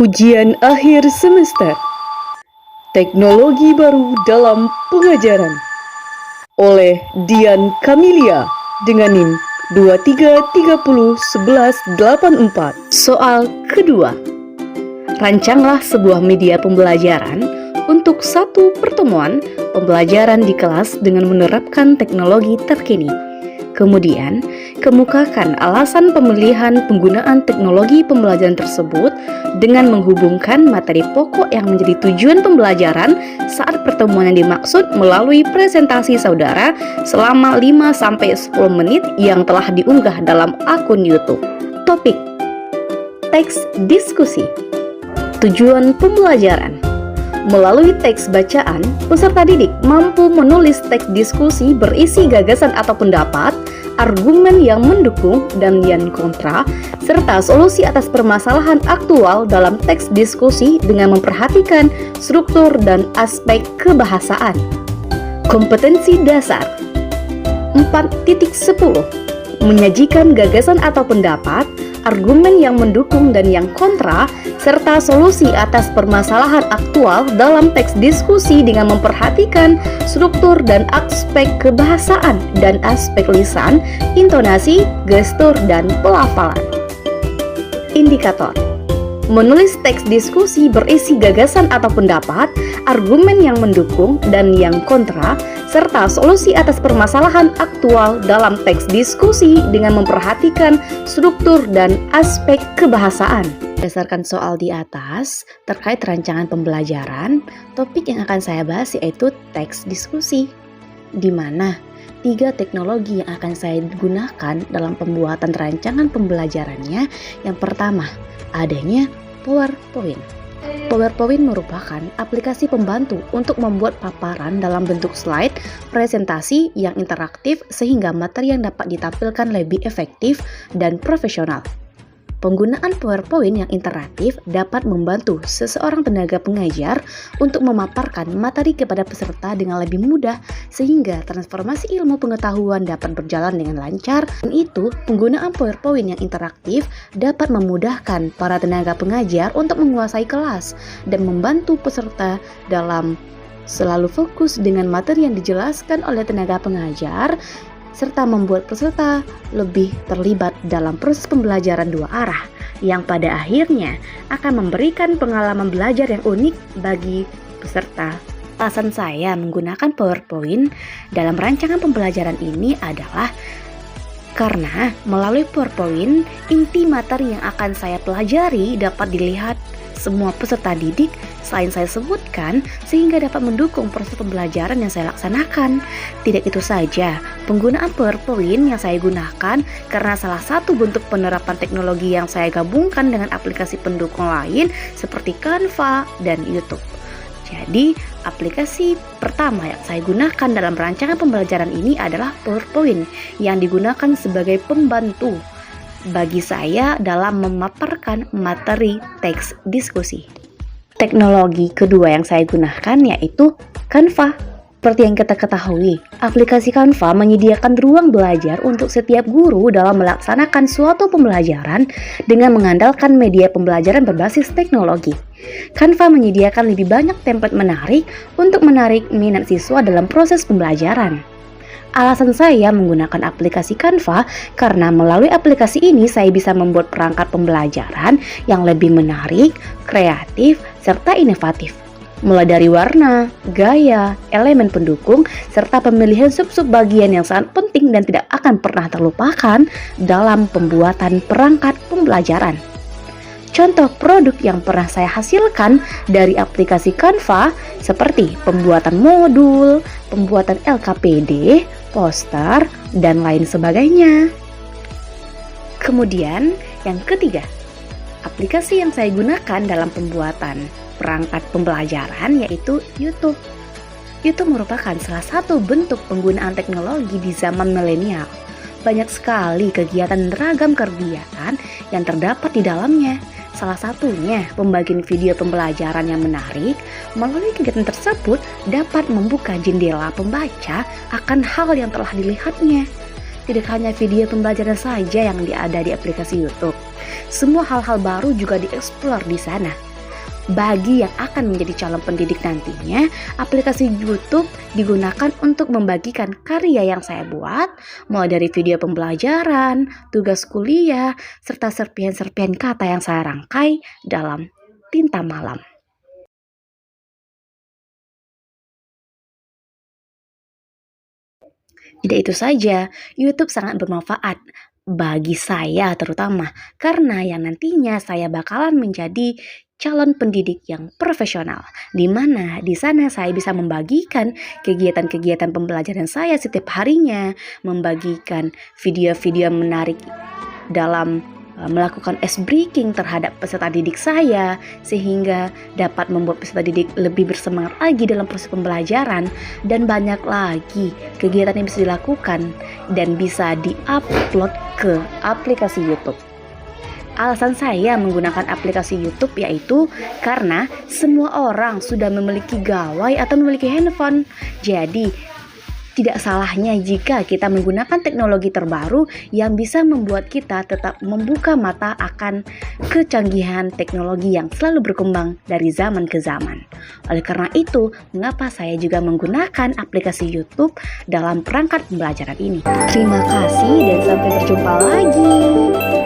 Ujian akhir semester. Teknologi baru dalam pengajaran. Oleh Dian Kamilia dengan NIM 23301184. Soal kedua. Rancanglah sebuah media pembelajaran untuk satu pertemuan pembelajaran di kelas dengan menerapkan teknologi terkini. Kemudian, kemukakan alasan pemilihan penggunaan teknologi pembelajaran tersebut dengan menghubungkan materi pokok yang menjadi tujuan pembelajaran saat pertemuan yang dimaksud melalui presentasi saudara selama 5-10 menit yang telah diunggah dalam akun YouTube. Topik: teks diskusi. Tujuan pembelajaran. Melalui teks bacaan, peserta didik mampu menulis teks diskusi berisi gagasan atau pendapat, argumen yang mendukung dan yang kontra, serta solusi atas permasalahan aktual dalam teks diskusi dengan memperhatikan struktur dan aspek kebahasaan. Kompetensi dasar 4.10. Menyajikan gagasan atau pendapat, argumen yang mendukung dan yang kontra, serta solusi atas permasalahan aktual dalam teks diskusi dengan memperhatikan struktur dan aspek kebahasaan dan aspek lisan, intonasi, gestur, dan pelafalan. Indikator: menulis teks diskusi berisi gagasan atau pendapat, argumen yang mendukung dan yang kontra, serta solusi atas permasalahan aktual dalam teks diskusi dengan memperhatikan struktur dan aspek kebahasaan. Berdasarkan soal di atas terkait rancangan pembelajaran, topik yang akan saya bahas yaitu teks diskusi, di mana 3 teknologi yang akan saya gunakan dalam pembuatan rancangan pembelajarannya. Yang pertama, adanya PowerPoint. PowerPoint merupakan aplikasi pembantu untuk membuat paparan dalam bentuk slide presentasi yang interaktif sehingga materi yang dapat ditampilkan lebih efektif dan profesional. Penggunaan PowerPoint yang interaktif dapat membantu seseorang tenaga pengajar untuk memaparkan materi kepada peserta dengan lebih mudah sehingga transformasi ilmu pengetahuan dapat berjalan dengan lancar. Dan itu, penggunaan PowerPoint yang interaktif dapat memudahkan para tenaga pengajar untuk menguasai kelas dan membantu peserta dalam selalu fokus dengan materi yang dijelaskan oleh tenaga pengajar, serta membuat peserta lebih terlibat dalam proses pembelajaran 2 arah yang pada akhirnya akan memberikan pengalaman belajar yang unik bagi peserta. Alasan saya menggunakan PowerPoint dalam rancangan pembelajaran ini adalah karena melalui PowerPoint, inti materi yang akan saya pelajari dapat dilihat semua peserta didik selain saya sebutkan sehingga dapat mendukung proses pembelajaran yang saya laksanakan. Tidak itu saja, penggunaan PowerPoint yang saya gunakan karena salah satu bentuk penerapan teknologi yang saya gabungkan dengan aplikasi pendukung lain seperti Canva dan YouTube. Jadi, aplikasi pertama yang saya gunakan dalam rancangan pembelajaran ini adalah PowerPoint yang digunakan sebagai pembantu bagi saya dalam memaparkan materi teks diskusi. Teknologi kedua yang saya gunakan yaitu Canva. Seperti yang kita ketahui, aplikasi Canva menyediakan ruang belajar untuk setiap guru dalam melaksanakan suatu pembelajaran dengan mengandalkan media pembelajaran berbasis teknologi. Canva menyediakan lebih banyak template menarik untuk menarik minat siswa dalam proses pembelajaran. Alasan saya menggunakan aplikasi Canva karena melalui aplikasi ini saya bisa membuat perangkat pembelajaran yang lebih menarik, kreatif, serta inovatif. Mulai dari warna, gaya, elemen pendukung, serta pemilihan sub-sub bagian yang sangat penting dan tidak akan pernah terlupakan dalam pembuatan perangkat pembelajaran. Contoh produk yang pernah saya hasilkan dari aplikasi Canva seperti pembuatan modul, pembuatan LKPD, poster, dan lain sebagainya. Kemudian yang ketiga, aplikasi yang saya gunakan dalam pembuatan perangkat pembelajaran yaitu YouTube. YouTube merupakan salah satu bentuk penggunaan teknologi di zaman milenial. Banyak sekali kegiatan ragam kegiatan yang terdapat di dalamnya. Salah satunya pembagian video pembelajaran yang menarik. Melalui kegiatan tersebut dapat membuka jendela pembaca akan hal yang telah dilihatnya. Tidak hanya video pembelajaran saja yang ada di aplikasi YouTube. Semua hal-hal baru juga dieksplor di sana. Bagi yang akan menjadi calon pendidik nantinya, aplikasi YouTube digunakan untuk membagikan karya yang saya buat, mulai dari video pembelajaran, tugas kuliah, serta serpihan-serpihan kata yang saya rangkai dalam tinta malam. Tidak itu saja, YouTube sangat bermanfaat bagi saya terutama karena yang nantinya saya bakalan menjadi calon pendidik yang profesional, di mana di sana saya bisa membagikan kegiatan-kegiatan pembelajaran saya setiap harinya, membagikan video-video menarik dalam melakukan ice breaking terhadap peserta didik saya, sehingga dapat membuat peserta didik lebih bersemangat lagi dalam proses pembelajaran, dan banyak lagi kegiatan yang bisa dilakukan dan bisa di-upload ke aplikasi YouTube. Alasan saya menggunakan aplikasi YouTube yaitu karena semua orang sudah memiliki gawai atau memiliki handphone. Jadi tidak salahnya jika kita menggunakan teknologi terbaru yang bisa membuat kita tetap membuka mata akan kecanggihan teknologi yang selalu berkembang dari zaman ke zaman. Oleh karena itu, mengapa saya juga menggunakan aplikasi YouTube dalam perangkat pembelajaran ini. Terima kasih dan sampai berjumpa lagi.